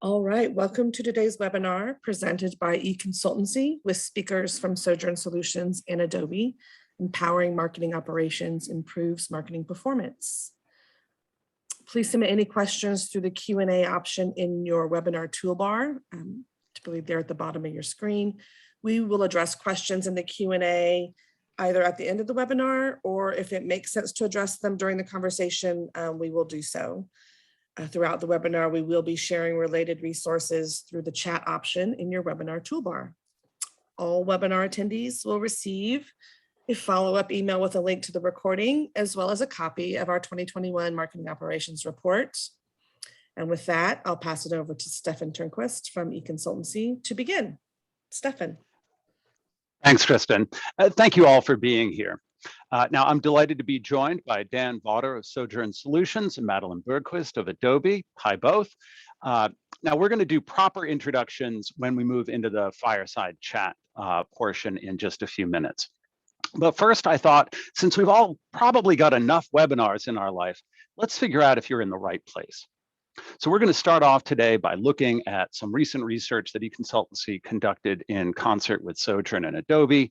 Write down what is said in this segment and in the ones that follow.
All right, welcome to today's webinar presented by Econsultancy with speakers from Sojourn Solutions and Adobe. Empowering marketing operations improves marketing performance. Please submit any questions through the Q&A option in your webinar toolbar. Typically there at the bottom of your screen. We will address questions in the Q&A either at the end of the webinar, or if it makes sense to address them during the conversation, we will do so. Throughout the webinar, we will be sharing related resources through the chat option in your webinar toolbar. All webinar attendees will receive a follow-up email with a link to the recording, as well as a copy of our 2021 Marketing Operations Report. And with that, I'll pass it over to Stefan Turnquist from Econsultancy to begin. Stefan. Thanks, Kristen. Thank you all for being here. Now, I'm delighted to be joined by Dan Vaughter of Sojourn Solutions and Madeline Bergquist of Adobe. Hi, both. Now, we're going to do proper introductions when we move into the fireside chat portion in just a few minutes. But first, I thought, since we've all probably got enough webinars in our life, let's figure out if you're in the right place. So we're going to start off today by looking at some recent research that Econsultancy conducted in concert with Sojourn and Adobe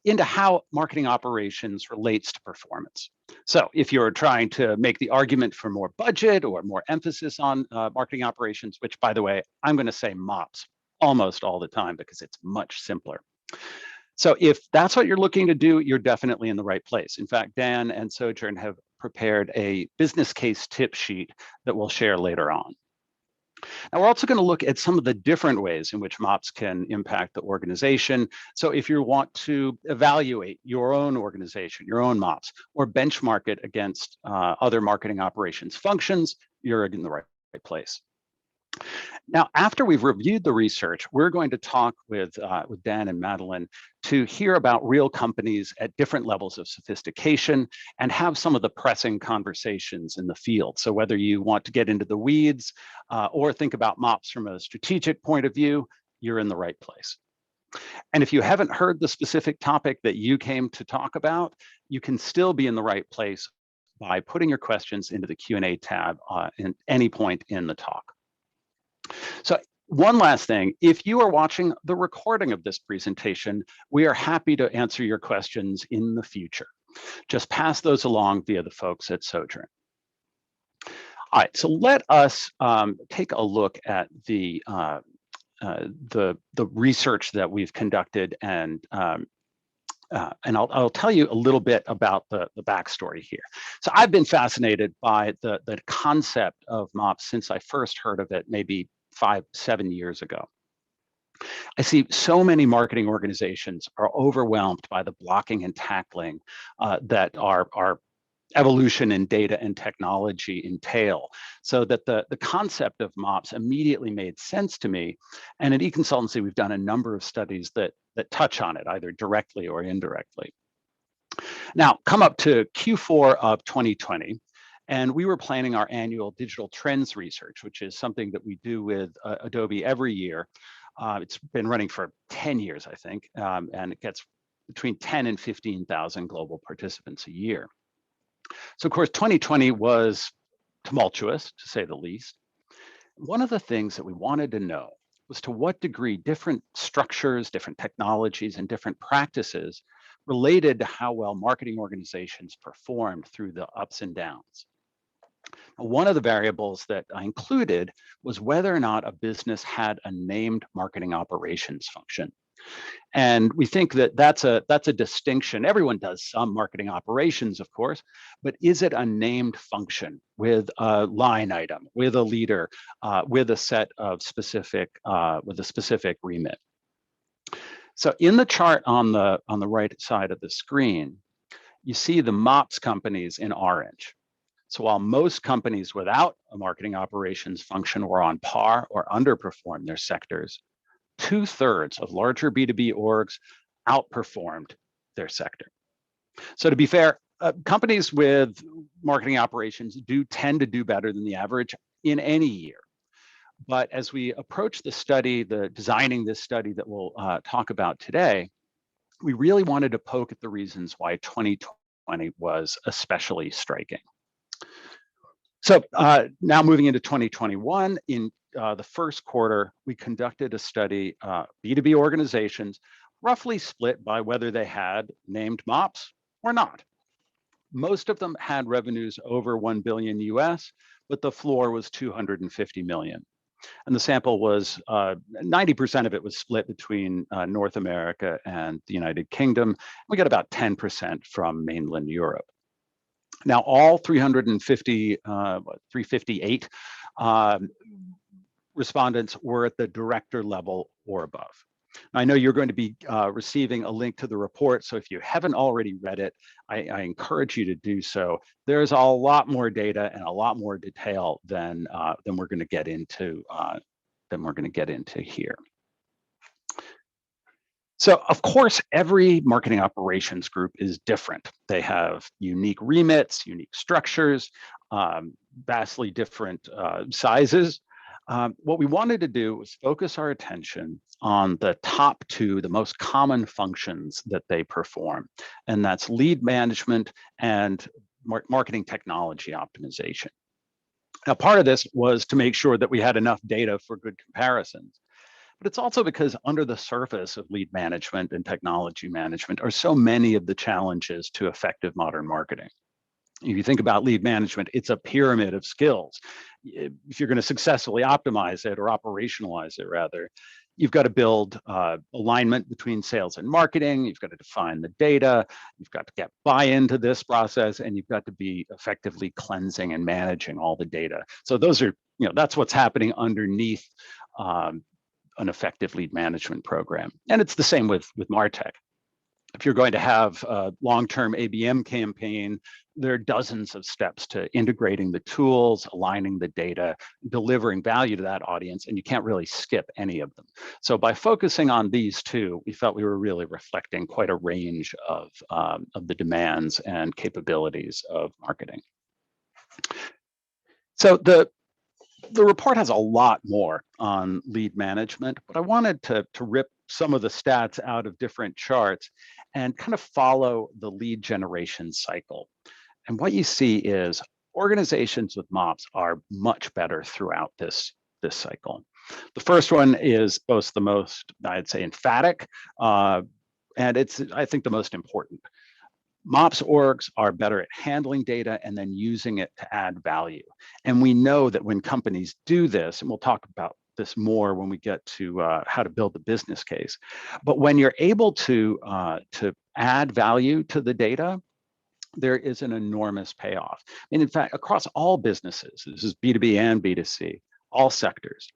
into how marketing operations relates to performance. So if you're trying to make the argument for more budget or more emphasis on marketing operations, which, by the way, I'm going to say MOPS almost all the time because it's much simpler. So if that's what you're looking to do, you're definitely in the right place. In fact, Dan and Sojourn have prepared a business case tip sheet that we'll share later on. Now, we're also going to look at some of the different ways in which MOPS can impact the organization. So if you want to evaluate your own organization, your own MOPS, or benchmark it against other marketing operations functions, you're in the right place. Now, after we've reviewed the research, we're going to talk with Dan and Madeline to hear about real companies at different levels of sophistication and have some of the pressing conversations in the field. So whether you want to get into the weeds or think about MOPS from a strategic point of view, you're in the right place. And if you haven't heard the specific topic that you came to talk about, you can still be in the right place by putting your questions into the Q&A tab at any point in the talk. So one last thing, if you are watching the recording of this presentation, we are happy to answer your questions in the future. Just pass those along via the folks at Sojourn. All right, so let us take a look at the research that we've conducted, and I'll tell you a little bit about the backstory here. So I've been fascinated by the concept of MOPS since I first heard of it maybe 5-7 years ago. I see so many marketing organizations are overwhelmed by the blocking and tackling that our evolution in data and technology entail, so that the concept of MOPS immediately made sense to me. And at Econsultancy, we've done a number of studies that touch on it, either directly or indirectly. Now, come up to Q4 of 2020, and we were planning our annual digital trends research, which is something that we do with Adobe every year. It's been running for 10 years, I think, and it gets between 10 and 15,000 global participants a year. So of course, 2020 was tumultuous, to say the least. One of the things that we wanted to know was to what degree different structures, different technologies, and different practices related to how well marketing organizations performed through the ups and downs. One of the variables that I included was whether or not a business had a named marketing operations function. And we think that that's a distinction. Everyone does some marketing operations, of course, but is it a named function with a line item, with a leader, with a set of specific, with a specific remit? So in the chart on the right side of the screen, you see the MOPS companies in orange. So while most companies without a marketing operations function were on par or underperformed their sectors, 2/3 of larger B2B orgs outperformed their sector. So to be fair, companies with marketing operations do tend to do better than the average in any year. But as we approach the study, designing this study that we'll talk about today, we really wanted to poke at the reasons why 2020 was especially striking. So now moving into 2021, in the first quarter, we conducted a study, B2B organizations, roughly split by whether they had named MOPS or not. Most of them had revenues over 1 billion US, but the floor was 250 million. And the sample was 90% of it was split between North America and the United Kingdom. We got about 10% from mainland Europe. Now, all 358 respondents were at the director level or above. I know you're going to be receiving a link to the report, so if you haven't already read it, I encourage you to do so. There's a lot more data and a lot more detail than we're going to get into here. So, of course, every marketing operations group is different. They have unique remits, unique structures, vastly different sizes. What we wanted to do was focus our attention on the top two, the most common functions that they perform, and that's lead management and marketing technology optimization. Now, part of this was to make sure that we had enough data for good comparisons, but it's also because under the surface of lead management and technology management are so many of the challenges to effective modern marketing. If you think about lead management, it's a pyramid of skills. If you're going to successfully optimize it or operationalize it, rather, you've got to build alignment between sales and marketing. You've got to define the data. You've got to get buy-in to this process, and you've got to be effectively cleansing and managing all the data. So those are, that's what's happening underneath an effective lead management program. And it's the same with MarTech. If you're going to have a long-term ABM campaign, there are dozens of steps to integrating the tools, aligning the data, delivering value to that audience, and you can't really skip any of them. So by focusing on these two, we felt we were really reflecting quite a range of the demands and capabilities of marketing. So the report has a lot more on lead management, but I wanted to rip some of the stats out of different charts and kind of follow the lead generation cycle. And what you see is organizations with MOPS are much better throughout this cycle. The first one is both the most, I'd say, emphatic, and it's, I think, the most important. MOPS orgs are better at handling data and then using it to add value. And we know that when companies do this, and we'll talk about this more when we get to how to build the business case, but when you're able to add value to the data, there is an enormous payoff. And in fact, across all businesses, this is B2B and B2C, all sectors,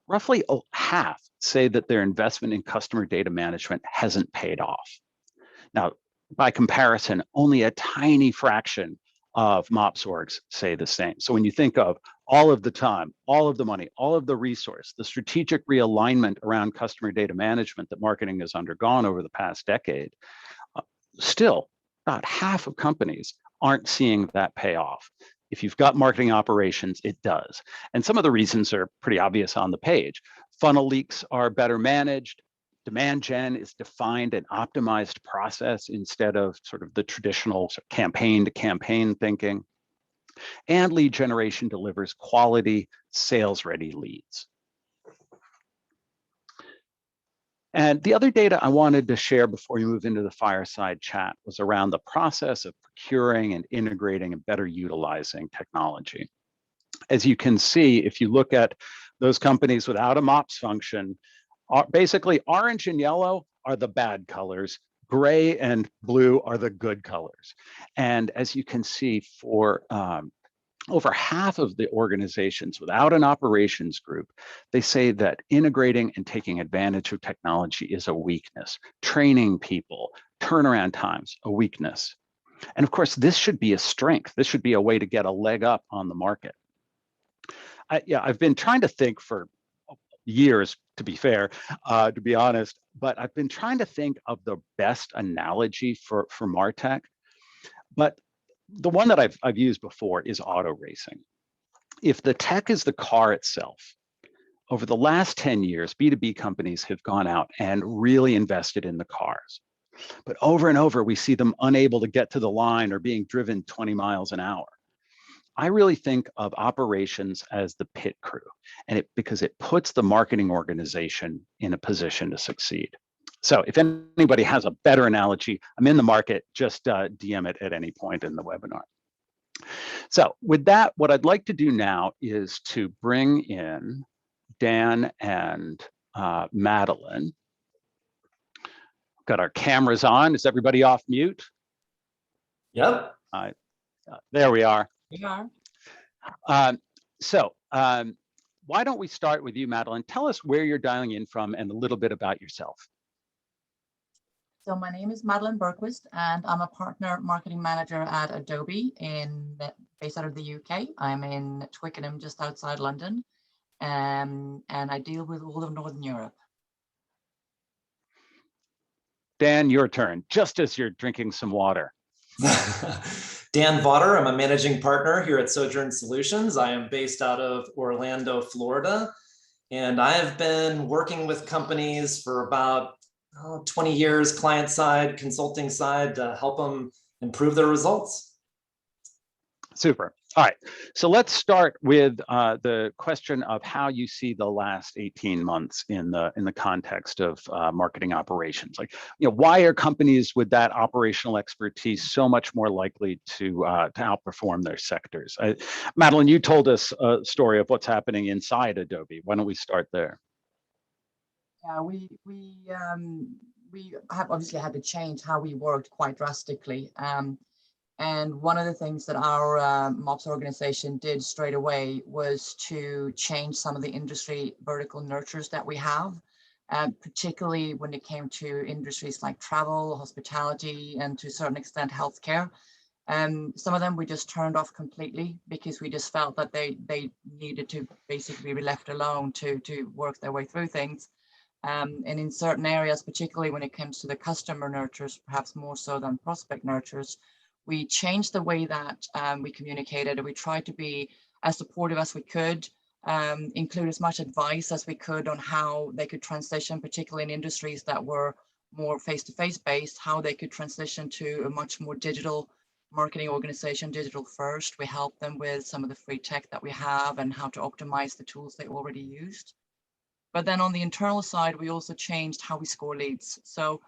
roughly half say that their investment in customer data management hasn't paid off. Now, by comparison, only a tiny fraction of MOPS orgs say the same. So when you think of all of the time, all of the money, all of the resource, the strategic realignment around customer data management that marketing has undergone over the past decade, still about half of companies aren't seeing that payoff. If you've got marketing operations, it does. And some of the reasons are pretty obvious on the page. Funnel leaks are better managed. Demand gen is defined and optimized process instead of sort of the traditional campaign to campaign thinking. And lead generation delivers quality, sales-ready leads. And the other data I wanted to share before we move into the fireside chat was around the process of procuring and integrating and better utilizing technology. As you can see, if you look at those companies without a MOPS function, basically orange and yellow are the bad colors, gray and blue are the good colors. And as you can see, for over half of the organizations without an operations group, they say that integrating and taking advantage of technology is a weakness. Training people, turnaround times, a weakness. And of course, this should be a strength. This should be a way to get a leg up on the market. I've been trying to think for years, to be fair, to be honest, but I've been trying to think of the best analogy for MarTech. But the one that I've used before is auto racing. If the tech is the car itself, over the last 10 years, B2B companies have gone out and really invested in the cars. But over and over, we see them unable to get to the line or being driven 20 miles an hour. I really think of operations as the pit crew, and because it puts the marketing organization in a position to succeed. So if anybody has a better analogy, I'm in the market, just DM it at any point in the webinar. So with that, what I'd like to do now is to bring in Dan and Madeline. Got our cameras on. Is everybody off mute? Yep. There we are. We are. Why don't we start with you, Madeline? Tell us where you're dialing in from and a little bit about yourself. So my name is Madeline Berquist, and I'm a partner marketing manager at Adobe based out of the UK. I'm in Twickenham, just outside London, and I deal with all of Northern Europe. Dan, your turn, just as you're drinking some water. Dan Vaughter, I'm a managing partner here at Sojourn Solutions. I am based out of Orlando, Florida, and I have been working with companies for about 20 years, client side, consulting side, to help them improve their results. Super. All right. So let's start with the question of how you see the last 18 months in the context of marketing operations. Like, why are companies with that operational expertise so much more likely to outperform their sectors? Madeline, you told us a story of what's happening inside Adobe. Why don't we start there? Yeah, we have obviously had to change how we worked quite drastically. And one of the things that our MOPS organization did straight away was to change some of the industry vertical nurtures that we have, particularly when it came to industries like travel, hospitality, and to a certain extent, healthcare. Some of them we just turned off completely because we just felt that they needed to basically be left alone to work their way through things. And in certain areas, particularly when it comes to the customer nurtures, perhaps more so than prospect nurtures, we changed the way that we communicated, and we tried to be as supportive as we could, include as much advice as we could on how they could transition, particularly in industries that were more face-to-face based, how they could transition to a much more digital marketing organization, digital first. We helped them with some of the free tech that we have and how to optimize the tools they already used. But then on the internal side, we also changed how we score leads. So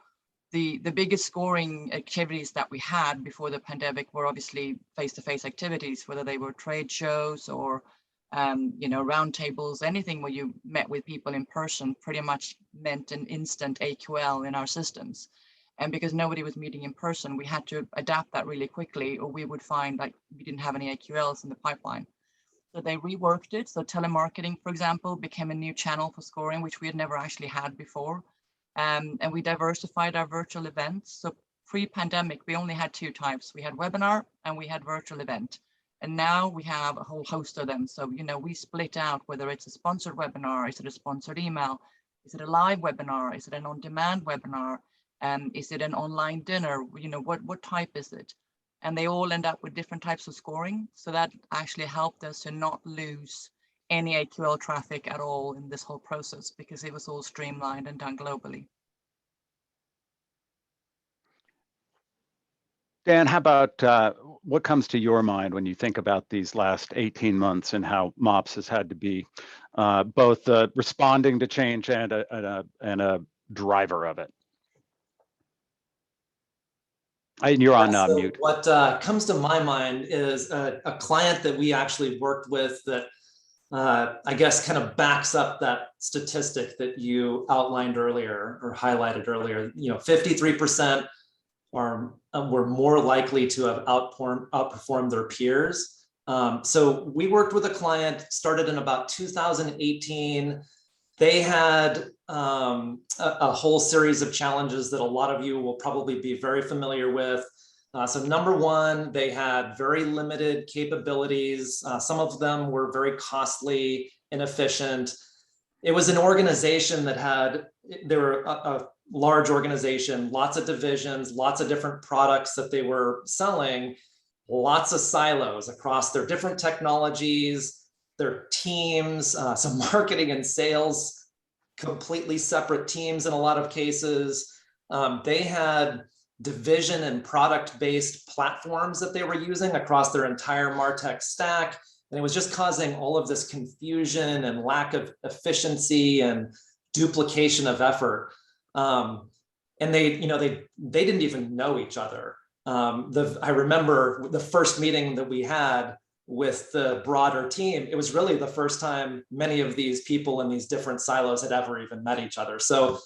the biggest scoring activities that we had before the pandemic were obviously face-to-face activities, whether they were trade shows or roundtables, anything where you met with people in person pretty much meant an instant AQL in our systems. And because nobody was meeting in person, we had to adapt that really quickly, or we would find like we didn't have any AQLs in the pipeline. So they reworked it. So telemarketing, for example, became a new channel for scoring, which we had never actually had before. And we diversified our virtual events. So pre-pandemic, we only had two types. We had webinar and we had virtual event. And now we have a whole host of them. So, we split out whether it's a sponsored webinar, is it a sponsored email, is it a live webinar, is it an on-demand webinar, is it an online dinner, what type is it? And they all end up with different types of scoring. So that actually helped us to not lose any AQL traffic at all in this whole process because it was all streamlined and done globally. Dan, how about what comes to your mind when you think about these last 18 months and how MOPS has had to be both responding to change and a driver of it? And you're on mute. What comes to my mind is a client that we actually worked with that I guess kind of backs up that statistic that you outlined earlier or highlighted earlier. 53% were more likely to have outperformed their peers. So we worked with a client, started in about 2018. They had a whole series of challenges that a lot of you will probably be very familiar with. So number one, they had very limited capabilities. Some of them were very costly, inefficient. It was an organization that they were a large organization, lots of divisions, lots of different products that they were selling, lots of silos across their different technologies, their teams, so marketing and sales, completely separate teams in a lot of cases. They had division and product-based platforms that they were using across their entire MarTech stack. And it was just causing all of this confusion and lack of efficiency and duplication of effort. And they didn't even know each other. I remember the first meeting that we had with the broader team, it was really the first time many of these people in these different silos had ever even met each other. So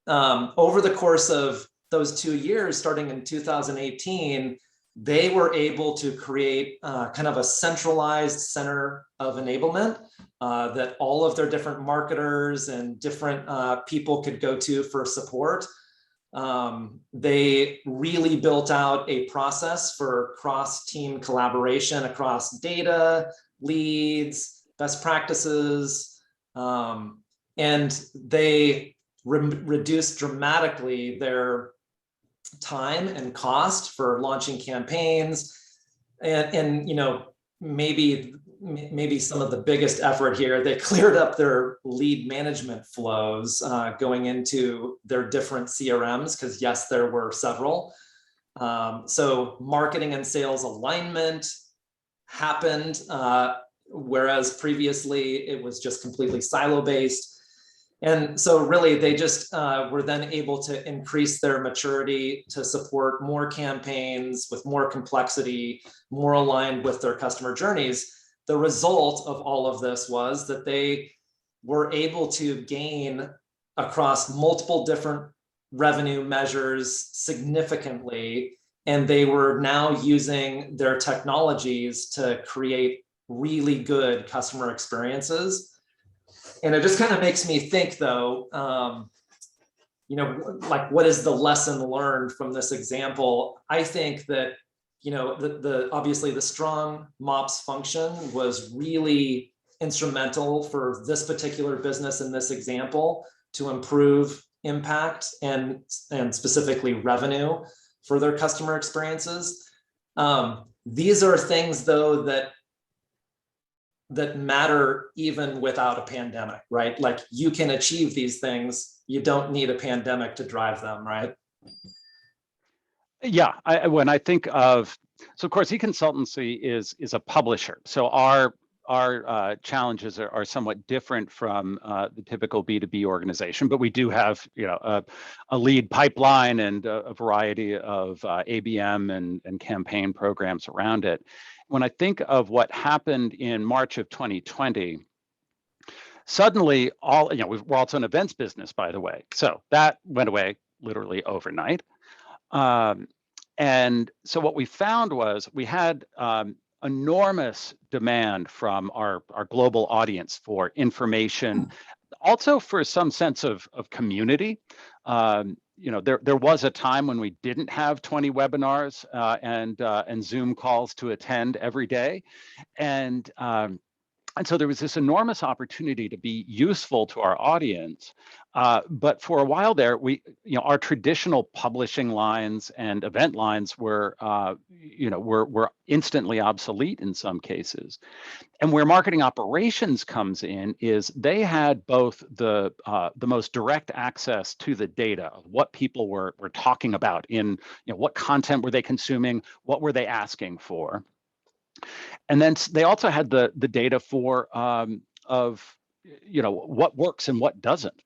over the course of those 2 years, starting in 2018, they were able to create kind of a centralized center of enablement that all of their different marketers and different people could go to for support. They really built out a process for cross-team collaboration across data, leads, best practices, and they reduced dramatically their time and cost for launching campaigns. And maybe some of the biggest effort here, they cleared up their lead management flows going into their different CRMs, because yes, there were several. So marketing and sales alignment happened, whereas previously it was just completely silo-based. And so really they just were then able to increase their maturity to support more campaigns with more complexity, more aligned with their customer journeys. The result of all of this was that they were able to gain across multiple different revenue measures significantly, and they were now using their technologies to create really good customer experiences. And it just kind of makes me think, though, like, what is the lesson learned from this example? I think that, obviously the strong MOPS function was really instrumental for this particular business in this example to improve impact and specifically revenue for their customer experiences. These are things, though, that matter even without a pandemic, right? Like, you can achieve these things. You don't need a pandemic to drive them, right? Yeah, when I think of, so of course, Econsultancy is a publisher. So our challenges are somewhat different from the typical B2B organization, but we do have a lead pipeline and a variety of ABM and campaign programs around it. When I think of what happened in March of 2020, suddenly we're also an events business, by the way. So that went away literally overnight. And so what we found was we had enormous demand from our global audience for information, also for some sense of community. There was a time when we didn't have 20 webinars and Zoom calls to attend every day. And so there was this enormous opportunity to be useful to our audience. But for a while there, our traditional publishing lines and event lines were instantly obsolete in some cases. And where marketing operations comes in is they had both the most direct access to the data of what people were talking about in, what content were they consuming, what were they asking for. And then they also had the data for what works and what doesn't.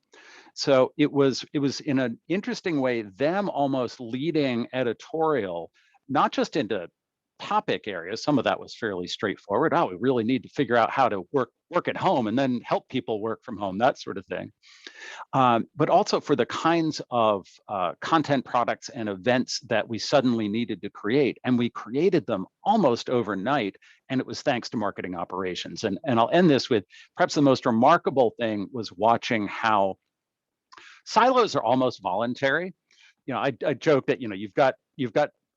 So it was in an interesting way them almost leading editorial, not just into topic areas. Some of that was fairly straightforward. We really need to figure out how to work at home and then help people work from home, that sort of thing. But also for the kinds of content products and events that we suddenly needed to create. And we created them almost overnight, and it was thanks to marketing operations. And I'll end this with perhaps the most remarkable thing was watching how silos are almost voluntary. I joke that you've got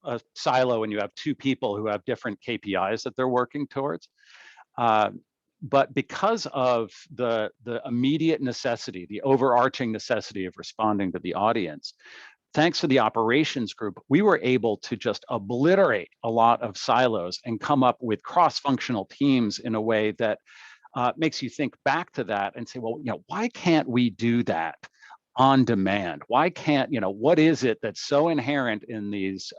a silo and you have two people who have different KPIs that they're working towards. But because of the immediate necessity, the overarching necessity of responding to the audience, thanks to the operations group, we were able to just obliterate a lot of silos and come up with cross-functional teams in a way that makes you think back to that and say, well, why can't we do that on demand? Why can't, what is it that's so inherent in these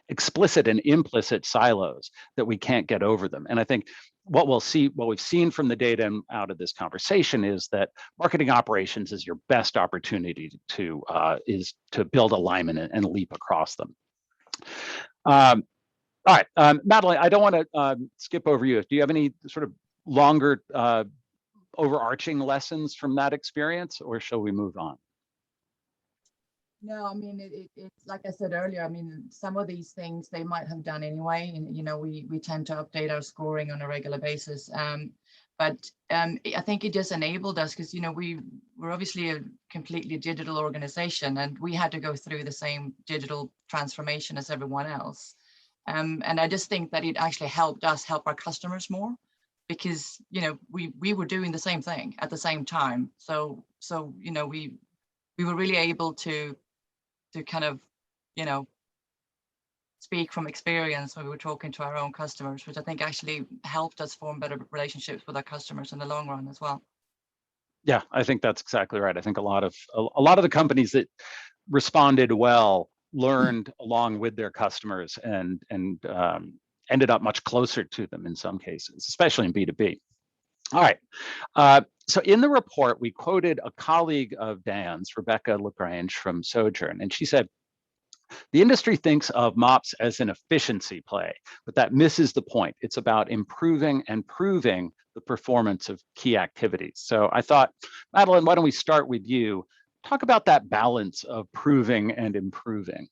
explicit and implicit silos that we can't get over them? And I think what we've seen from the data and out of this conversation is that marketing operations is your best opportunity to build alignment and leap across them. All right, Madeline, I don't want to skip over you. Do you have any sort of longer overarching lessons from that experience, or shall we move on? No, I mean, it's like I said earlier, I mean, some of these things they might have done anyway. And, we tend to update our scoring on a regular basis. But I think it just enabled us because, we're obviously a completely digital organization and we had to go through the same digital transformation as everyone else. And I just think that it actually helped us help our customers more because, we were doing the same thing at the same time. So we were really able to kind of, speak from experience when we were talking to our own customers, which I think actually helped us form better relationships with our customers in the long run as well. Yeah, I think that's exactly right. I think a lot of the companies that responded well learned along with their customers and ended up much closer to them in some cases, especially in B2B. All right. So in the report, we quoted a colleague of Dan's, Rebecca LaGrange from Sojourn, and she said, the industry thinks of MOPS as an efficiency play, but that misses the point. It's about improving and proving the performance of key activities. So I thought, Madeline, why don't we start with you? Talk about that balance of proving and improving.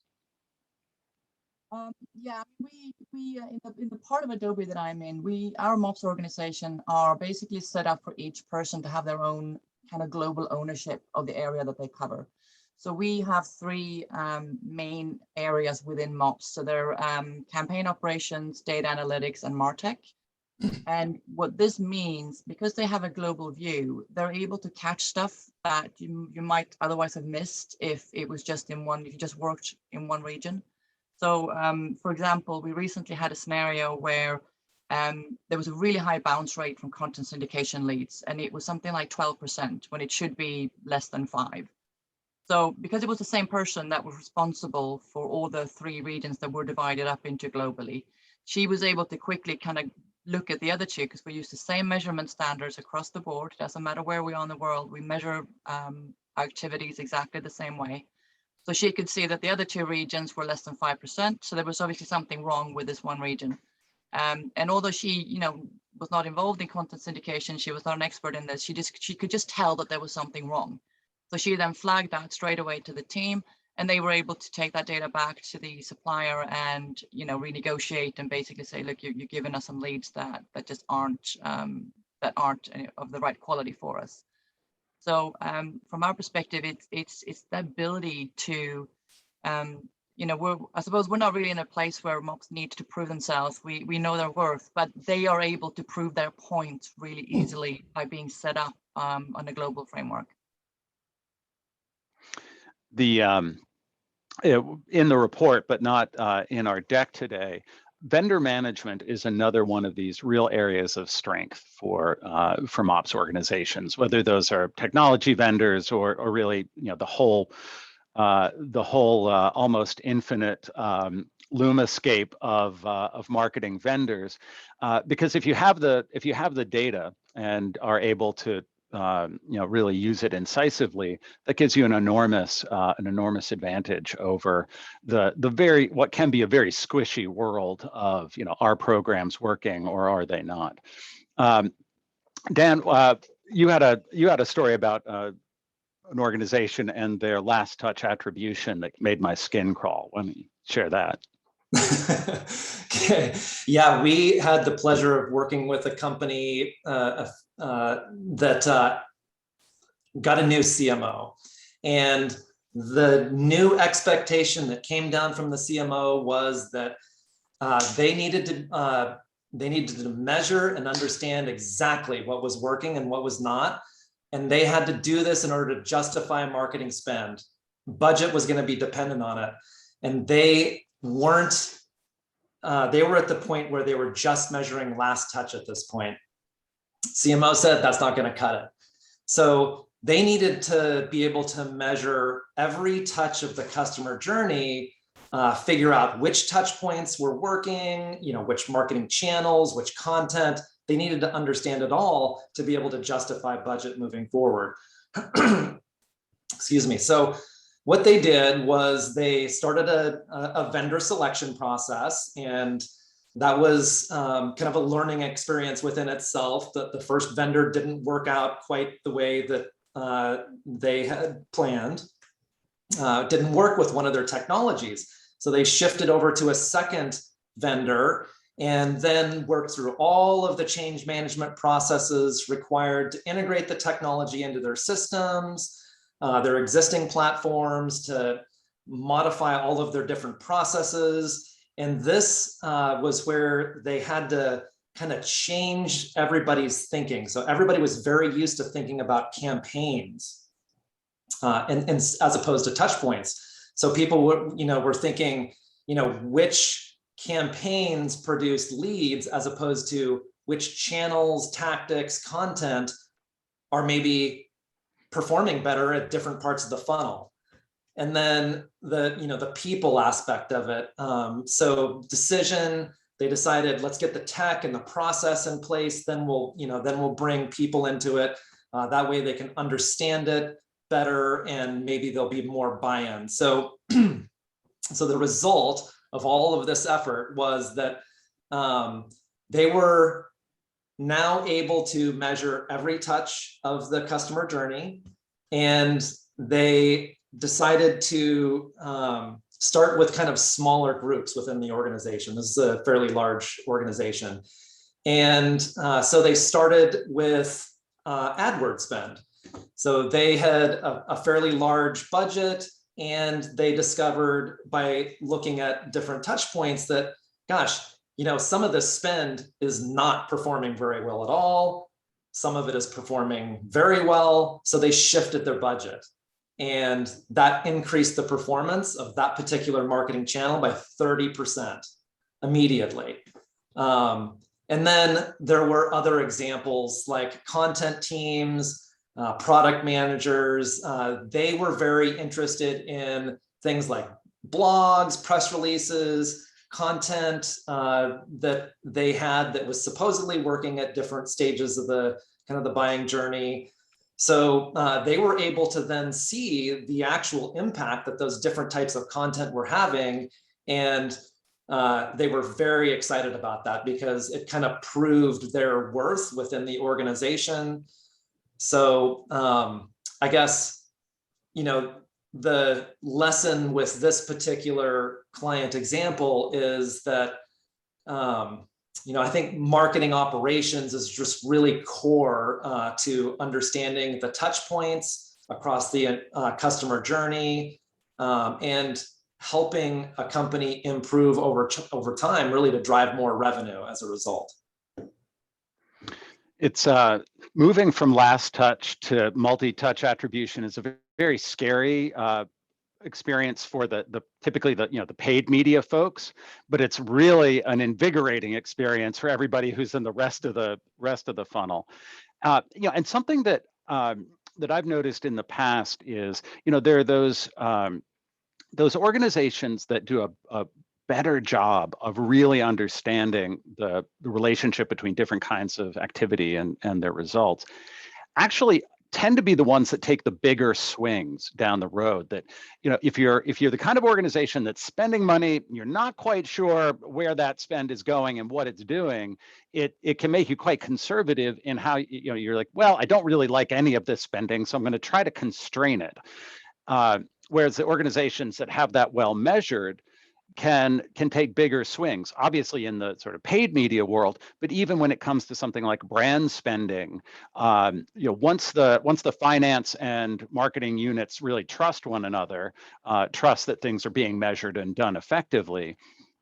Yeah, we in the part of Adobe that I'm in, our MOPS organization are basically set up for each person to have their own kind of global ownership of the area that they cover. So we have three main areas within MOPS. So they're campaign operations, data analytics, and MarTech. And what this means, because they have a global view, they're able to catch stuff that you might otherwise have missed if it was just if you just worked in one region. So, for example, we recently had a scenario where there was a really high bounce rate from content syndication leads, and it was something like 12% when it should be less than 5%. So because it was the same person that was responsible for all the three regions that were divided up into globally, she was able to quickly kind of look at the other two because we use the same measurement standards across the board. It doesn't matter where we are in the world, we measure activities exactly the same way. So she could see that the other two regions were less than 5%. So there was obviously something wrong with this one region. And although she, was not involved in content syndication, she was not an expert in this. She could just tell that there was something wrong. So she then flagged that straight away to the team, and they were able to take that data back to the supplier and, renegotiate and basically say, look, you're giving us some leads that just aren't of the right quality for us. So from our perspective, it's the ability to, I suppose we're not really in a place where MOPS need to prove themselves. We know their worth, but they are able to prove their point really easily by being set up on a global framework. In the report, but not in our deck today, vendor management is another one of these real areas of strength for MOPS organizations, whether those are technology vendors or really the whole almost infinite lumascape of marketing vendors, because if you have the data and are able to really use it incisively, that gives you an enormous advantage over what can be a very squishy world of are programs working or are they not? Dan, you had a story about an organization and their last touch attribution that made my skin crawl. Why don't you share that? Okay. Yeah, we had the pleasure of working with a company that got a new CMO, and the new expectation that came down from the CMO was that they needed to measure and understand exactly what was working and what was not, and they had to do this in order to justify marketing spend. Budget was going to be dependent on it, and they weren't. They were at the point where they were just measuring last touch at this point. CMO said that's not going to cut it. So they needed to be able to measure every touch of the customer journey, figure out which touch points were working, which marketing channels, which content. They needed to understand it all to be able to justify budget moving forward. Excuse me. So what they did was they started a vendor selection process, and that was kind of a learning experience within itself. That the first vendor didn't work out quite the way that they had planned, didn't work with one of their technologies. So they shifted over to a second vendor and then worked through all of the change management processes required to integrate the technology into their systems, their existing platforms, to modify all of their different processes. And this was where they had to kind of change everybody's thinking. So everybody was very used to thinking about campaigns and as opposed to touch points. So people were thinking, which campaigns produced leads as opposed to which channels, tactics, content are maybe performing better at different parts of the funnel. And then the people aspect of it. So decision, they decided, let's get the tech and the process in place. Then we'll bring people into it. That way they can understand it better, and maybe there'll be more buy-in. So, so the result of all of this effort was that they were now able to measure every touch of the customer journey, and they decided to start with kind of smaller groups within the organization. This is a fairly large organization. And so they started with AdWords spend. So they had a fairly large budget, and they discovered by looking at different touch points that, gosh, some of this spend is not performing very well at all. Some of it is performing very well. So they shifted their budget, and that increased the performance of that particular marketing channel by 30% immediately. And then there were other examples like content teams, product managers. They were very interested in things like blogs, press releases, content that they had that was supposedly working at different stages of the kind of the buying journey. So they were able to then see the actual impact that those different types of content were having. And they were very excited about that because it kind of proved their worth within the organization. So I guess, the lesson with this particular client example is that, I think marketing operations is just really core to understanding the touch points across the customer journey and helping a company improve over time, really to drive more revenue as a result. It's moving from last touch to multi-touch attribution is a very scary experience for typically the paid media folks, but it's really an invigorating experience for everybody who's in the rest of the funnel. And something that I've noticed in the past is, there are those organizations that do a better job of really understanding the relationship between different kinds of activity and their results, actually tend to be the ones that take the bigger swings down the road. That, if you're the kind of organization that's spending money, you're not quite sure where that spend is going and what it's doing, it can make you quite conservative in how, you're like, well, I don't really like any of this spending, so I'm going to try to constrain it. Whereas the organizations that have that well measured can take bigger swings, obviously in the sort of paid media world, but even when it comes to something like brand spending, once the finance and marketing units really trust one another, trust that things are being measured and done effectively,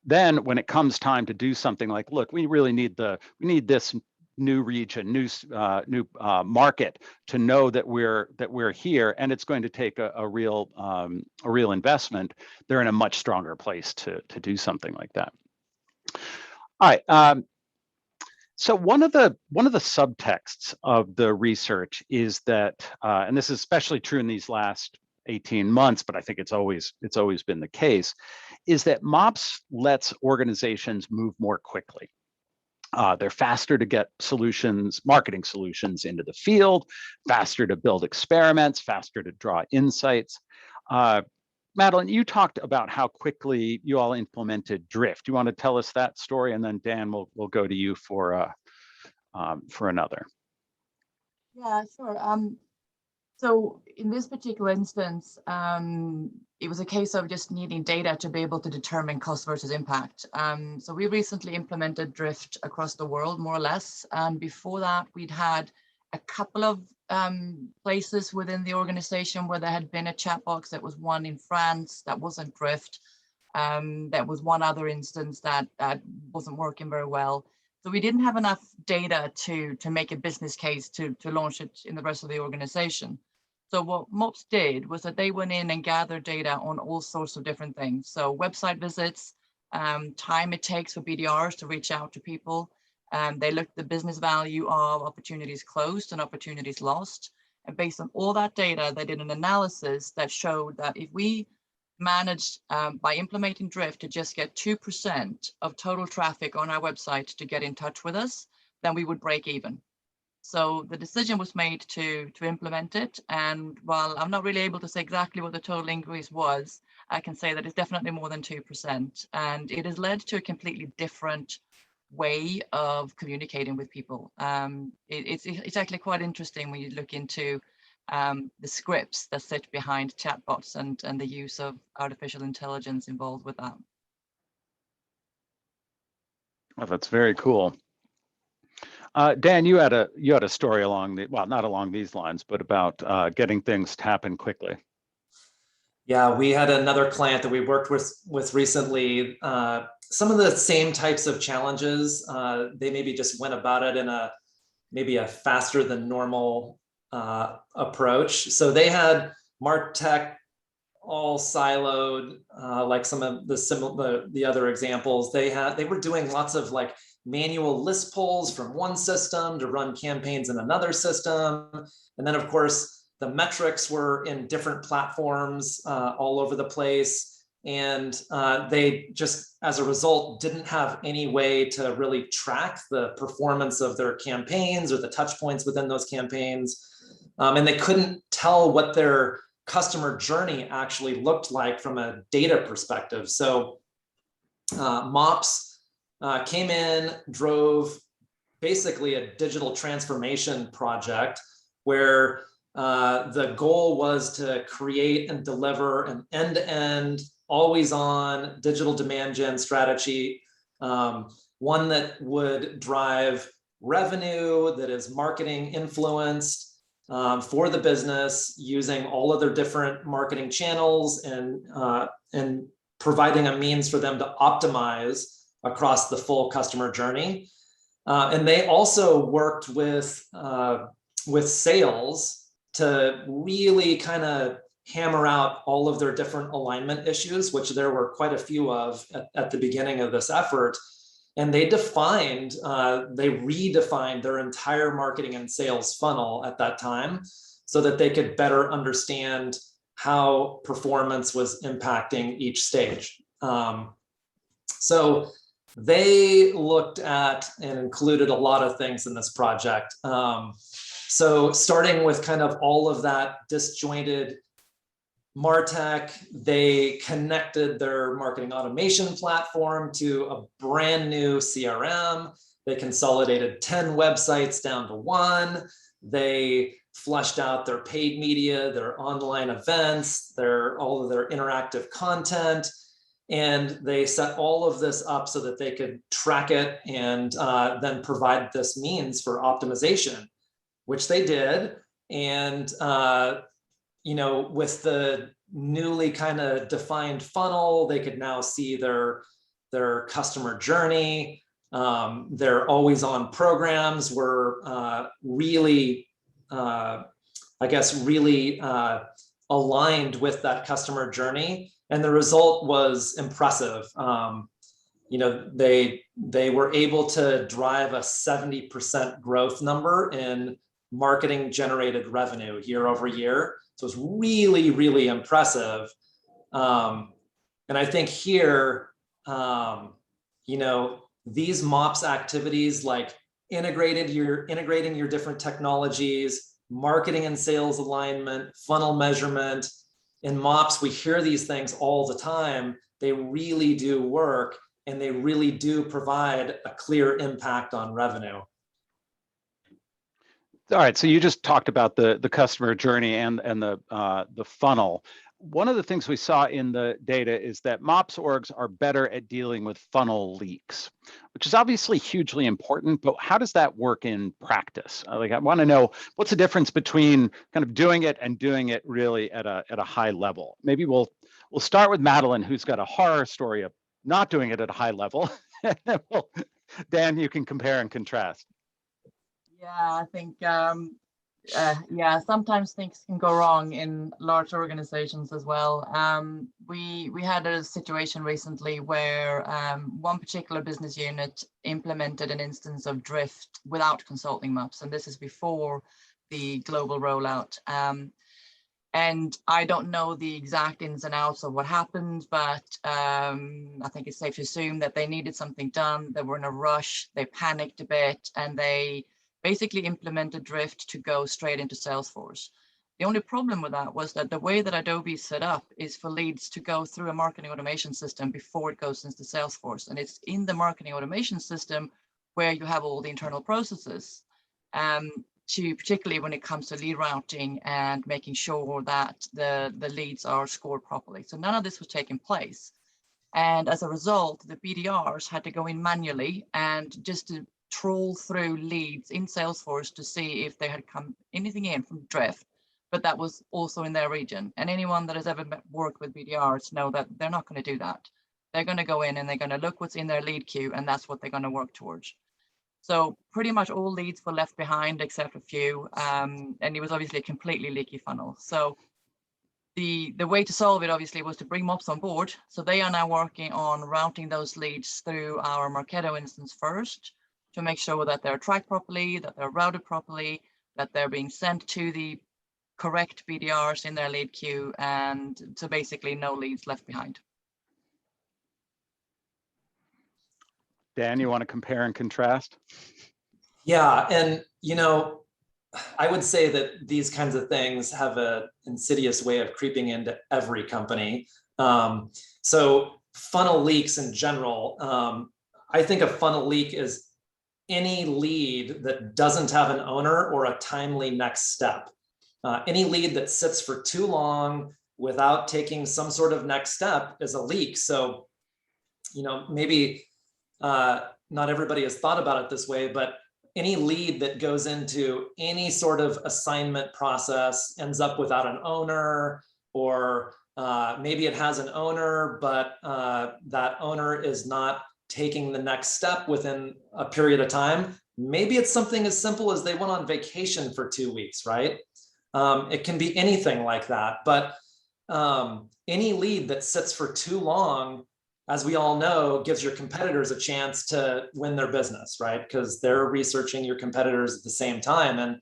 then when it comes time to do something like, look, we really need this new region, new market to know that we're here, and it's going to take a real investment, they're in a much stronger place to do something like that. All right. So one of the subtexts of the research is that, and this is especially true in these last 18 months, but I think it's always been the case, is that MOPS lets organizations move more quickly. They're faster to get solutions, marketing solutions into the field, faster to build experiments, faster to draw insights. Madeline, you talked about how quickly you all implemented Drift. Do you want to tell us that story? And then Dan, we'll go to you for another. Yeah, sure. So in this particular instance, it was a case of just needing data to be able to determine cost versus impact. So we recently implemented Drift across the world, more or less. And before that, we'd had a couple of places within the organization where there had been a chat box. That was one in France that wasn't Drift. There was one other instance that wasn't working very well. So we didn't have enough data to make a business case to launch it in the rest of the organization. So what MOPS did was that they went in and gathered data on all sorts of different things. So website visits, time it takes for BDRs to reach out to people. They looked at the business value of opportunities closed and opportunities lost. And based on all that data, they did an analysis that showed that if we managed by implementing Drift to just get 2% of total traffic on our website to get in touch with us, then we would break even. So the decision was made to implement it. And while I'm not really able to say exactly what the total increase was, I can say that it's definitely more than 2%. And it has led to a completely different way of communicating with people. It's actually quite interesting when you look into the scripts that sit behind chatbots and the use of artificial intelligence involved with that. Well, that's very cool. Dan, you had a story along the, well, not along these lines, but about getting things to happen quickly. Yeah, we had another client that we worked with recently. Some of the same types of challenges. They maybe just went about it in maybe a faster than normal approach. So they had MarTech all siloed, like some of the other examples. They were doing lots of like manual list pulls from one system to run campaigns in another system. And then of course, the metrics were in different platforms all over the place. And they just, as a result, didn't have any way to really track the performance of their campaigns or the touch points within those campaigns. And they couldn't tell what their customer journey actually looked like from a data perspective. So MOPS came in, drove basically a digital transformation project where the goal was to create and deliver an end-to-end, always-on digital demand gen strategy, one that would drive revenue, that is marketing influenced for the business, using all of their different marketing channels and providing a means for them to optimize across the full customer journey. And they also worked with sales to really kind of hammer out all of their different alignment issues, which there were quite a few of at the beginning of this effort. And they redefined their entire marketing and sales funnel at that time so that they could better understand how performance was impacting each stage. So they looked at and included a lot of things in this project. So starting with kind of all of that disjointed MarTech, they connected their marketing automation platform to a brand new CRM. They consolidated 10 websites down to one. They fleshed out their paid media, their online events, all of their interactive content. And they set all of this up so that they could track it and then provide this means for optimization, which they did. And with the newly kind of defined funnel, they could now see their customer journey. Their always-on programs were really aligned with that customer journey. And the result was impressive. they were able to drive a 70% growth number in marketing generated revenue year over year. So it's really, really impressive. And I think here, these MOPS activities like integrating your different technologies, marketing and sales alignment, funnel measurement. In MOPS, we hear these things all the time. They really do work, and they really do provide a clear impact on revenue. All right, so you just talked about the customer journey and the funnel. One of the things we saw in the data is that MOPS orgs are better at dealing with funnel leaks, which is obviously hugely important, but how does that work in practice? Like, I want to know what's the difference between kind of doing it and doing it really at a high level. Maybe we'll start with Madeline, who's got a horror story of not doing it at a high level. Dan, you can compare and contrast. Yeah, I think sometimes things can go wrong in large organizations as well. We had a situation recently where one particular business unit implemented an instance of Drift without consulting MOPS, and this is before the global rollout. And I don't know the exact ins and outs of what happened, but I think it's safe to assume that they needed something done. They were in a rush, they panicked a bit, and they basically implemented Drift to go straight into Salesforce. The only problem with that was that the way that Adobe is set up is for leads to go through a marketing automation system before it goes into Salesforce. And it's in the marketing automation system where you have all the internal processes, particularly when it comes to lead routing and making sure that the leads are scored properly. So none of this was taking place. And as a result, the BDRs had to go in manually and just to troll through leads in Salesforce to see if they had come anything in from Drift, but that was also in their region. And anyone that has ever worked with BDRs know that they're not going to do that. They're going to go in and they're going to look what's in their lead queue, and that's what they're going to work towards. So pretty much all leads were left behind except a few, and it was obviously a completely leaky funnel. So the way to solve it obviously was to bring MOPS on board. So they are now working on routing those leads through our Marketo instance first, to make sure that they're tracked properly, that they're routed properly, that they're being sent to the correct BDRs in their lead queue, and so basically no leads left behind. Dan, you want to compare and contrast? Yeah, and I would say that these kinds of things have an insidious way of creeping into every company. So funnel leaks in general, I think a funnel leak is any lead that doesn't have an owner or a timely next step. Any lead that sits for too long without taking some sort of next step is a leak. So, maybe not everybody has thought about it this way, but any lead that goes into any sort of assignment process ends up without an owner, or maybe it has an owner, but that owner is not taking the next step within a period of time. Maybe it's something as simple as they went on vacation for 2 weeks, right? It can be anything like that, but any lead that sits for too long, as we all know, gives your competitors a chance to win their business, right? Because they're researching your competitors at the same time. And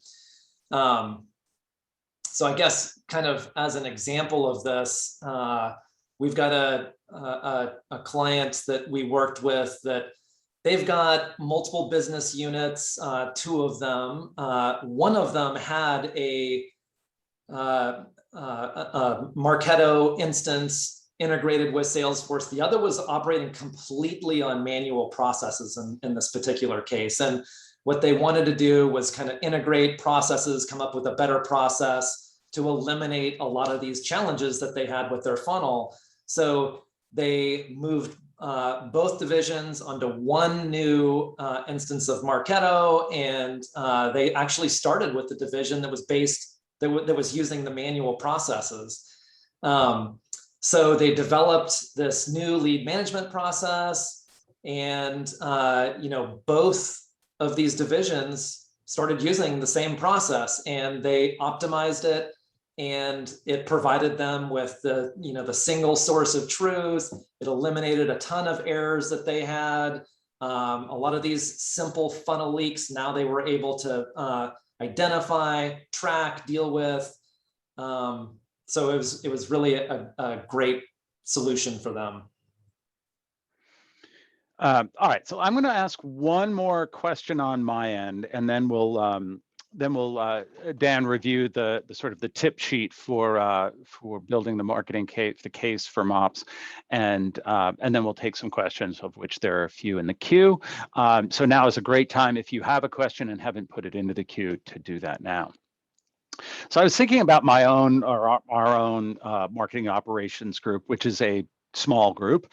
so I guess kind of as an example of this, we've got a client that we worked with that they've got multiple business units, 2 of them. One of them had a Marketo instance integrated with Salesforce. The other was operating completely on manual processes in this particular case. And what they wanted to do was kind of integrate processes, come up with a better process to eliminate a lot of these challenges that they had with their funnel. So they moved both divisions onto one new instance of Marketo, and they actually started with the division that was using the manual processes. So they developed this new lead management process, and both of these divisions started using the same process, and they optimized it. and it provided them with the, the single source of truth. It eliminated a ton of errors that they had. A lot of these simple funnel leaks, now they were able to identify, track, deal with. So it was really a great solution for them. All right, so I'm going to ask one more question on my end, and then we'll Dan review the sort of the tip sheet for building the marketing case, the case for MOPS, and then we'll take some questions, of which there are a few in the queue. So now is a great time if you have a question and haven't put it into the queue to do that now. So I was thinking about my own or our own marketing operations group, which is a small group.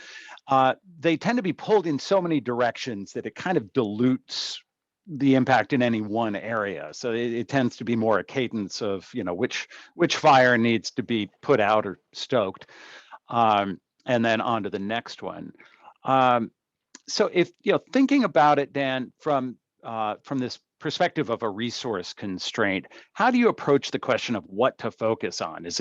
They tend to be pulled in so many directions that it kind of dilutes the impact in any one area. So it tends to be more a cadence of, which fire needs to be put out or stoked, and then on to the next one. So if, thinking about it, Dan, from this perspective of a resource constraint, how do you approach the question of what to focus on? Is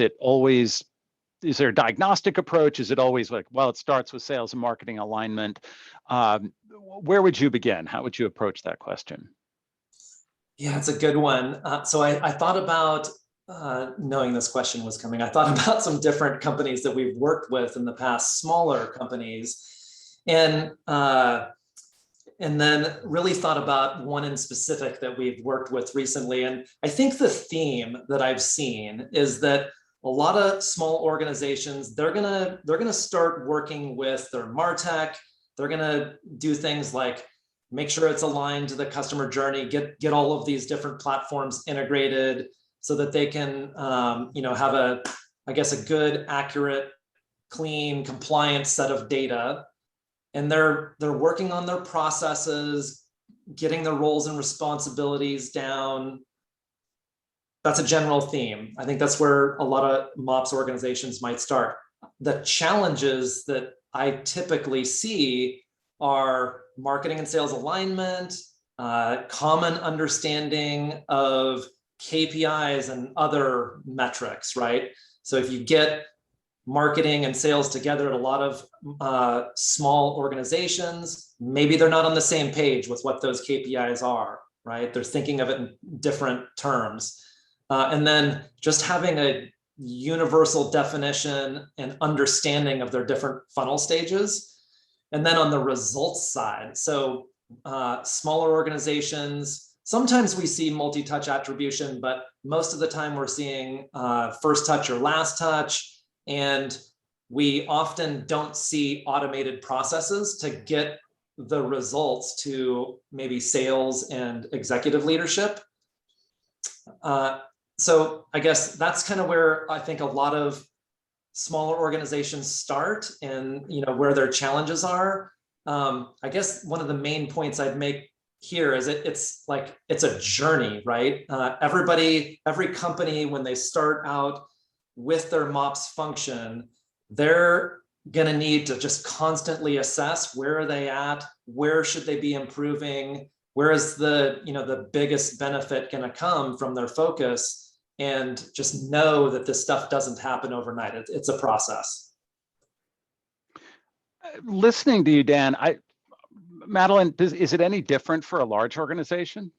there a diagnostic approach? Is it always like, well, it starts with sales and marketing alignment? Where would you begin? How would you approach that question? Yeah, it's a good one. So I thought about, knowing this question was coming, I thought about some different companies that we've worked with in the past, smaller companies, and then really thought about one in specific that we've worked with recently. And I think the theme that I've seen is that a lot of small organizations, they're gonna start working with their MarTech. They're gonna do things like make sure it's aligned to the customer journey, get all of these different platforms integrated so that they can have a good, accurate, clean, compliant set of data. And they're working on their processes, getting their roles and responsibilities down. That's a general theme. I think that's where a lot of MOPS organizations might start. The challenges that I typically see are marketing and sales alignment, common understanding of KPIs and other metrics, right? So if you get marketing and sales together at a lot of small organizations, maybe they're not on the same page with what those KPIs are, right? They're thinking of it in different terms. And then just having a universal definition and understanding of their different funnel stages. And then on the results side, so smaller organizations, sometimes we see multi-touch attribution, but most of the time we're seeing first touch or last touch. And we often don't see automated processes to get the results to maybe sales and executive leadership. So I guess that's kind of where I think a lot of smaller organizations start, and where their challenges are. I guess one of the main points I'd make here is it's a journey, right? Every company, when they start out with their MOPS function, they're going to need to just constantly assess where are they at, where should they be improving, where is the biggest benefit going to come from their focus, and just know that this stuff doesn't happen overnight. It's a process. Listening to you, Dan, Madeline, is it any different for a large organization?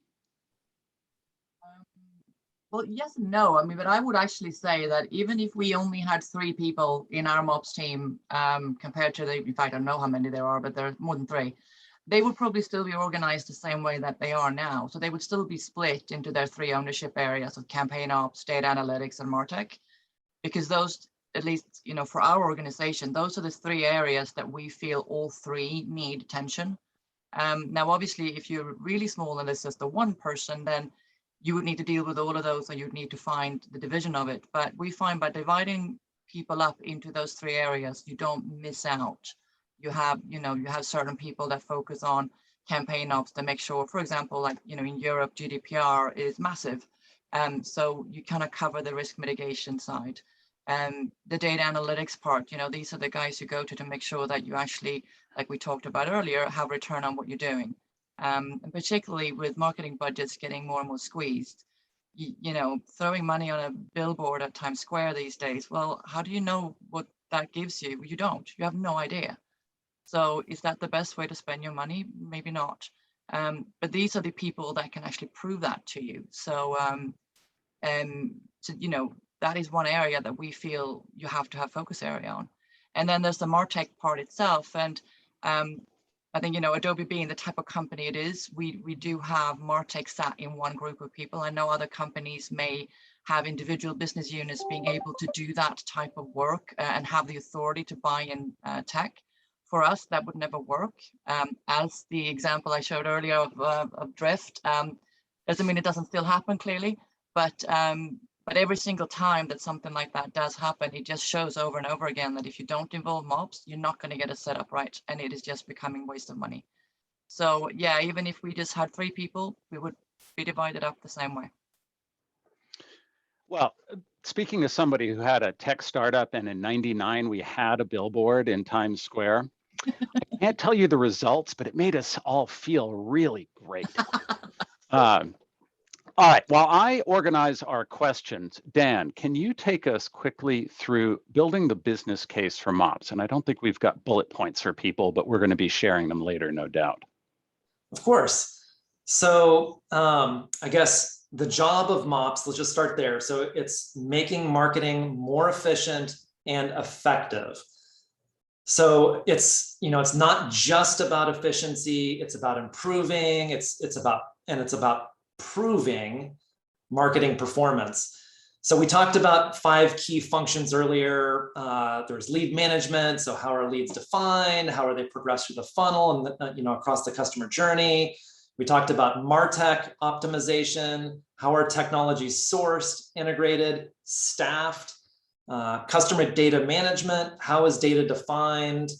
Well, yes and no. I mean, but I would actually say that even if we only had 3 people in our MOPS team, compared to in fact, I don't know how many there are, but there are more than 3, they would probably still be organized the same way that they are now. So they would still be split into their 3 ownership areas of campaign ops, data analytics, and MarTech, because those, at least, for our organization, those are the 3 areas that we feel all 3 need attention. Now, obviously, if you're really small and it's just the one person, then you would need to deal with all of those, and you'd need to find the division of it. But we find by dividing people up into those 3 areas, you don't miss out. You have certain people that focus on campaign ops to make sure, for example, like, in Europe, GDPR is massive. So you kind of cover the risk mitigation side. And the data analytics part, these are the guys you go to make sure that you actually, like we talked about earlier, have return on what you're doing. And particularly with marketing budgets getting more and more squeezed, throwing money on a billboard at Times Square these days, well, how do you know what that gives you? You don't. You have no idea. So is that the best way to spend your money? Maybe not. But these are the people that can actually prove that to you. So, that is one area that we feel you have to have focus area on. And then there's the MarTech part itself. And I think, Adobe being the type of company it is, we do have MarTech sat in one group of people. I know other companies may have individual business units being able to do that type of work and have the authority to buy in tech. For us, that would never work. As the example I showed earlier of Drift, doesn't mean it doesn't still happen clearly, but every single time that something like that does happen, it just shows over and over again that if you don't involve MOPS, you're not going to get it set up right, and it is just becoming waste of money. So yeah, even if we just had 3 people, we would be divided up the same way. Well, speaking as somebody who had a tech startup, and in '99 we had a billboard in Times Square, I can't tell you the results, but it made us all feel really great. All right, while I organize our questions, Dan, can you take us quickly through building the business case for MOPS? And I don't think we've got bullet points for people, but we're going to be sharing them later, no doubt. Of course. So I guess the job of MOPS, let's just start there. So it's making marketing more efficient and effective. So it's not just about efficiency, it's about improving, it's about proving marketing performance. So we talked about 5 key functions earlier. There's lead management. So how are leads defined? How are they progressed through the funnel and across the customer journey? We talked about MarTech optimization. How are technologies sourced, integrated, staffed? Customer data management. How is data defined,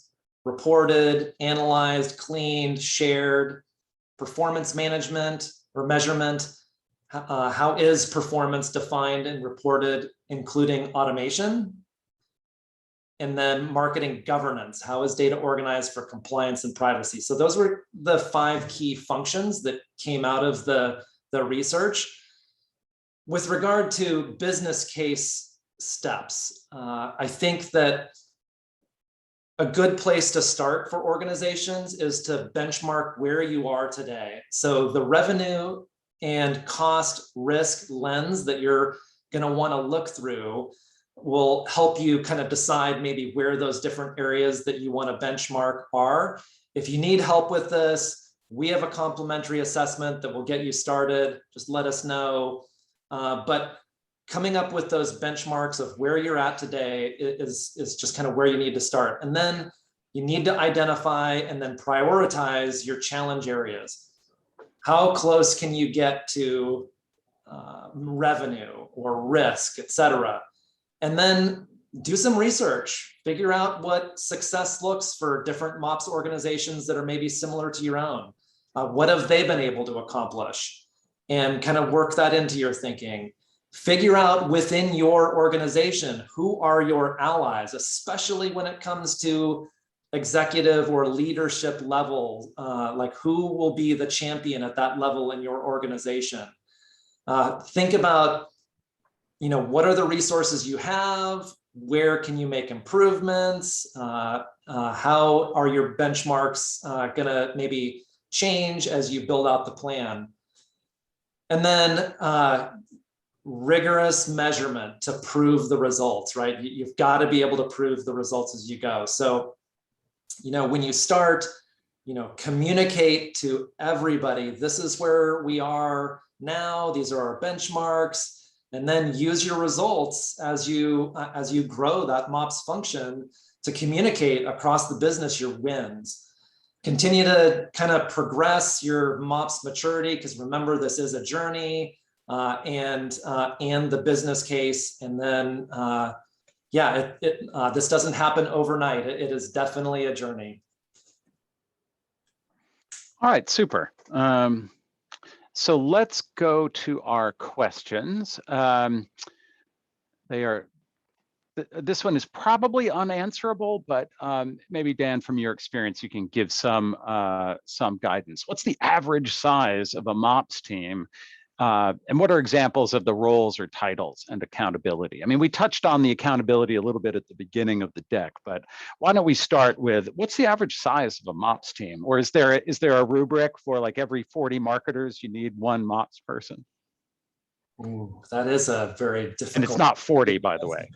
reported, analyzed, cleaned, shared? Performance management or measurement. How is performance defined and reported, including automation? And then marketing governance. How is data organized for compliance and privacy? So those were the 5 key functions that came out of the research. With regard to business case steps, I think that a good place to start for organizations is to benchmark where you are today. So the revenue and cost risk lens that you're going to want to look through will help you kind of decide maybe where those different areas that you want to benchmark are. If you need help with this, we have a complimentary assessment that will get you started. Just let us know. But coming up with those benchmarks of where you're at today is just kind of where you need to start. And then you need to identify and then prioritize your challenge areas. How close can you get to revenue or risk, et cetera? And then do some research, figure out what success looks for different MOPS organizations that are maybe similar to your own. What have they been able to accomplish? And kind of work that into your thinking. Figure out within your organization, who are your allies, especially when it comes to executive or leadership level, like who will be the champion at that level in your organization. Think about, what are the resources you have? Where can you make improvements? How are your benchmarks gonna maybe change as you build out the plan? And then rigorous measurement to prove the results, right? You've got to be able to prove the results as you go. So, when you start, communicate to everybody, this is where we are now, these are our benchmarks, and then use your results as you grow that MOPS function to communicate across the business your wins. Continue to kind of progress your MOPS maturity, because remember, this is a journey. And the business case, and then this doesn't happen overnight. It is definitely a journey. All right, super. So let's go to our questions. This one is probably unanswerable, but maybe Dan, from your experience, you can give some guidance. What's the average size of a MOPS team? And what are examples of the roles or titles and accountability? I mean, we touched on the accountability a little bit at the beginning of the deck, but why don't we start with what's the average size of a MOPS team? Or is there a rubric for like every 40 marketers, you need one MOPS person? Ooh, that is a very difficult. And it's not 40, by the way.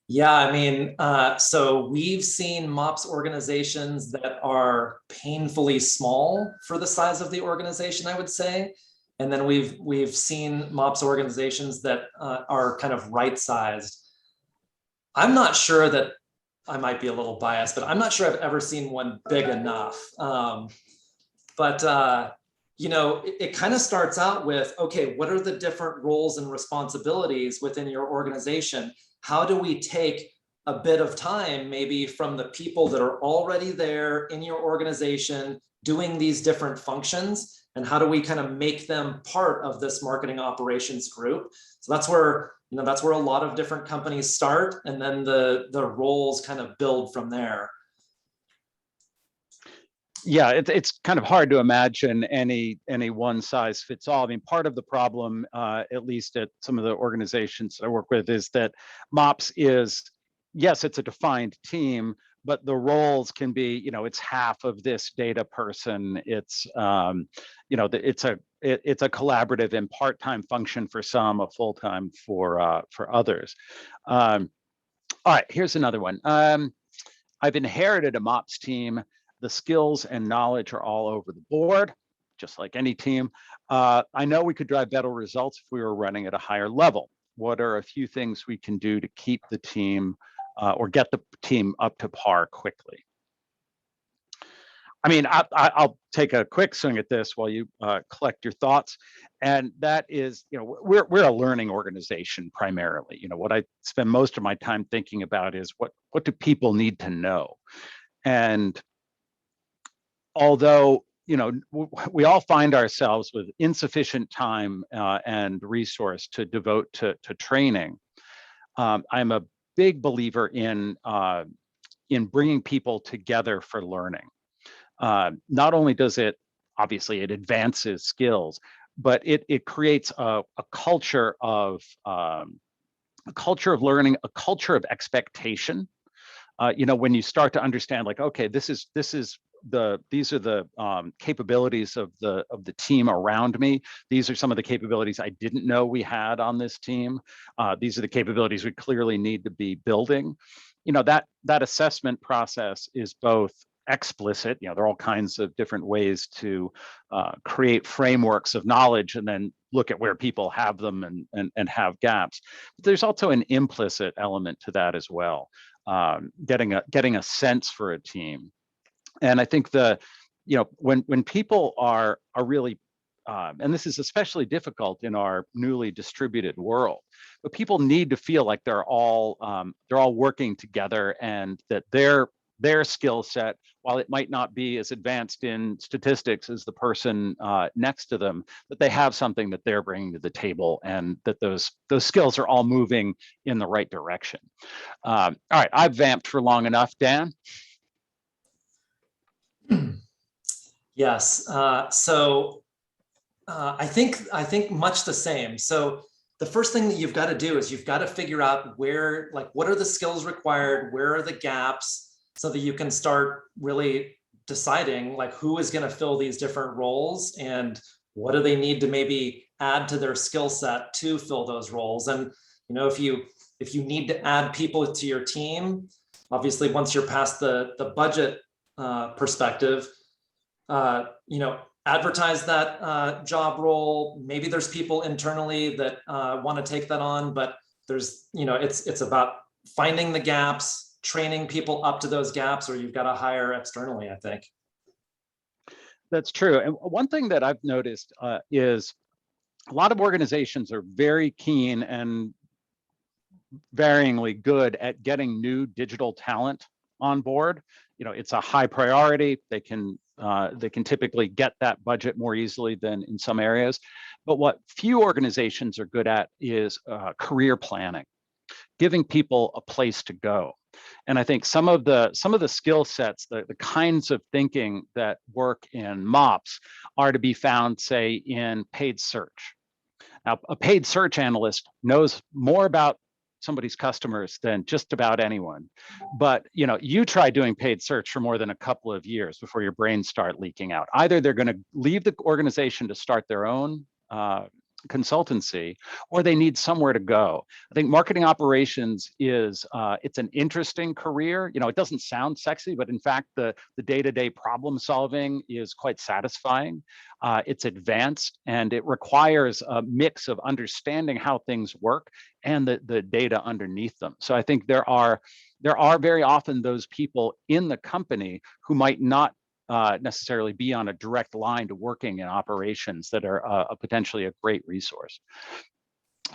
Yeah, I mean, so we've seen MOPS organizations that are painfully small for the size of the organization, I would say. And then we've seen MOPS organizations that are kind of right-sized. I'm not sure that, I might be a little biased, but I'm not sure I've ever seen one big enough. You know, it kind of starts out with, okay, what are the different roles and responsibilities within your organization? How do we take a bit of time maybe from the people that are already there in your organization doing these different functions, and how do we kind of make them part of this marketing operations group? So that's where, you know, that's where a lot of different companies start, and then the roles kind of build from there. Yeah, it's kind of hard to imagine any one size fits all. I mean, part of the problem, at least at some of the organizations I work with, is that MOPS is, yes, it's a defined team, but the roles can be, you know, it's half of this data person. It's, you know, it's a collaborative and part-time function for some, a full-time for others. All right, here's another one. I've inherited a MOPS team. The skills and knowledge are all over the board, just like any team. I know we could drive better results if we were running at a higher level. What are a few things we can do to keep the team or get the team up to par quickly? I mean, I'll take a quick swing at this while you collect your thoughts. And that is, you know, we're a learning organization primarily. You know, what I spend most of my time thinking about is what do people need to know? And although, you know, we all find ourselves with insufficient time and resource to devote to training, I'm a big believer in bringing people together for learning. Not only does it, obviously, it advances skills, but it creates a culture of learning, a culture of expectation. You know, when you start to understand, like, okay, these are the capabilities of the team around me. These are some of the capabilities I didn't know we had on this team. These are the capabilities we clearly need to be building. You know, that assessment process is both explicit. You know, there are all kinds of different ways to create frameworks of knowledge and then look at where people have them and have gaps. But there's also an implicit element to that as well. Getting a sense for a team. And I think you know, when people are really, and this is especially difficult in our newly distributed world, but people need to feel like they're all working together, and that their skill set, while it might not be as advanced in statistics as the person next to them, that they have something that they're bringing to the table, and that those skills are all moving in the right direction. All right, I've vamped for long enough. Dan? Yes. So I think much the same. So the first thing that you've got to do is you've got to figure out where, like, what are the skills required? Where are the gaps, so that you can start really deciding, like, who is going to fill these different roles, and what do they need to maybe add to their skill set to fill those roles. And, you know, if you need to add people to your team, obviously, once you're past the budget perspective, you know, advertise that job role. Maybe there's people internally that want to take that on, but there's, you know, it's about finding the gaps, training people up to those gaps, or you've got to hire externally, I think. That's true. And one thing that I've noticed is a lot of organizations are very keen and varyingly good at getting new digital talent on board. You know, it's a high priority. They can typically get that budget more easily than in some areas. But what few organizations are good at is career planning, giving people a place to go. And I think some of the skill sets, the kinds of thinking that work in MOPS are to be found, say, in paid search. Now, a paid search analyst knows more about somebody's customers than just about anyone. But you try doing paid search for more than a couple of years before your brains start leaking out. Either they're going to leave the organization to start their own consultancy, or they need somewhere to go. I think marketing operations is it's an interesting career. It doesn't sound sexy, but in fact, the day-to-day problem solving is quite satisfying. It's advanced, and it requires a mix of understanding how things work and the data underneath them. So I think there are very often those people in the company who might not necessarily be on a direct line to working in operations that are potentially a great resource.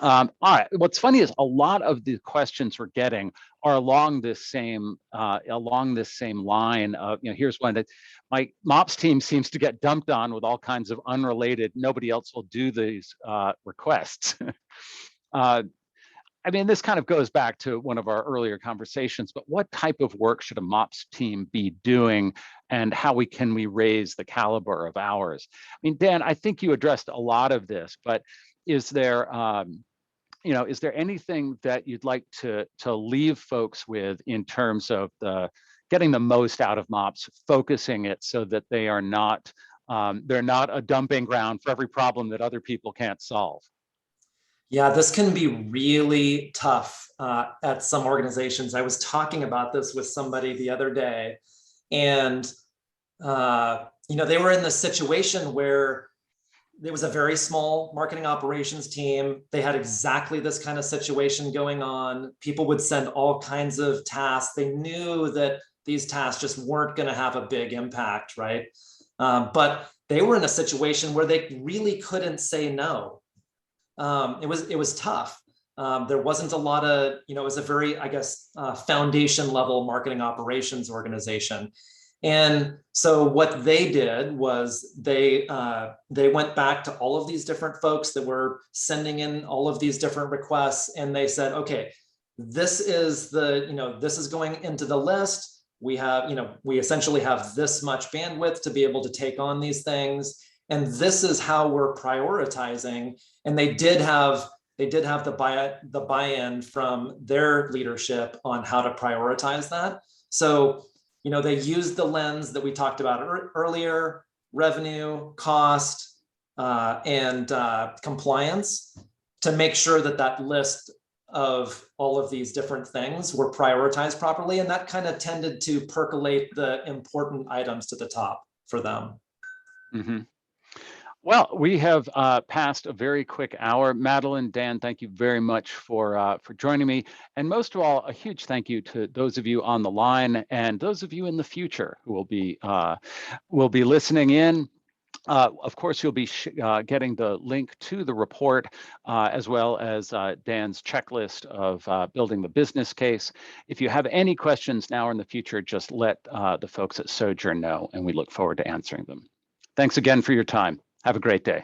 All right, what's funny is a lot of the questions we're getting are along this same line of, here's one that my MOPS team seems to get dumped on with all kinds of unrelated, nobody else will do these requests. I mean, this kind of goes back to one of our earlier conversations, but what type of work should a MOPS team be doing, and how can we raise the caliber of ours? I mean, Dan, I think you addressed a lot of this, but is there anything that you'd like to leave folks with in terms of getting the most out of MOPS, focusing it so that they are not they're not a dumping ground for every problem that other people can't solve? Yeah, this can be really tough at some organizations. I was talking about this with somebody the other day, and they were in this situation where there was a very small marketing operations team. They had exactly this kind of situation going on. People would send all kinds of tasks. They knew that these tasks just weren't going to have a big impact, right? But they were in a situation where they really couldn't say no. It was tough. There wasn't a lot of, it was a very, I guess, foundation level marketing operations organization. And so what they did was they went back to all of these different folks that were sending in all of these different requests, and they said, okay, this is this is going into the list. We have, we essentially have this much bandwidth to be able to take on these things. And this is how we're prioritizing. And they did have the buy-in from their leadership on how to prioritize that. So, they used the lens that we talked about earlier: revenue, cost, and compliance, to make sure that list of all of these different things were prioritized properly. And that kind of tended to percolate the important items to the top for them. Mm-hmm. Well, we have passed a very quick hour. Madeline, Dan, thank you very much for joining me. And most of all, a huge thank you to those of you on the line and those of you in the future who will be listening in. Of course, you'll be getting the link to the report, as well as Dan's checklist of building the business case. If you have any questions now or in the future, just let the folks at Sojourn know, and we look forward to answering them. Thanks again for your time. Have a great day.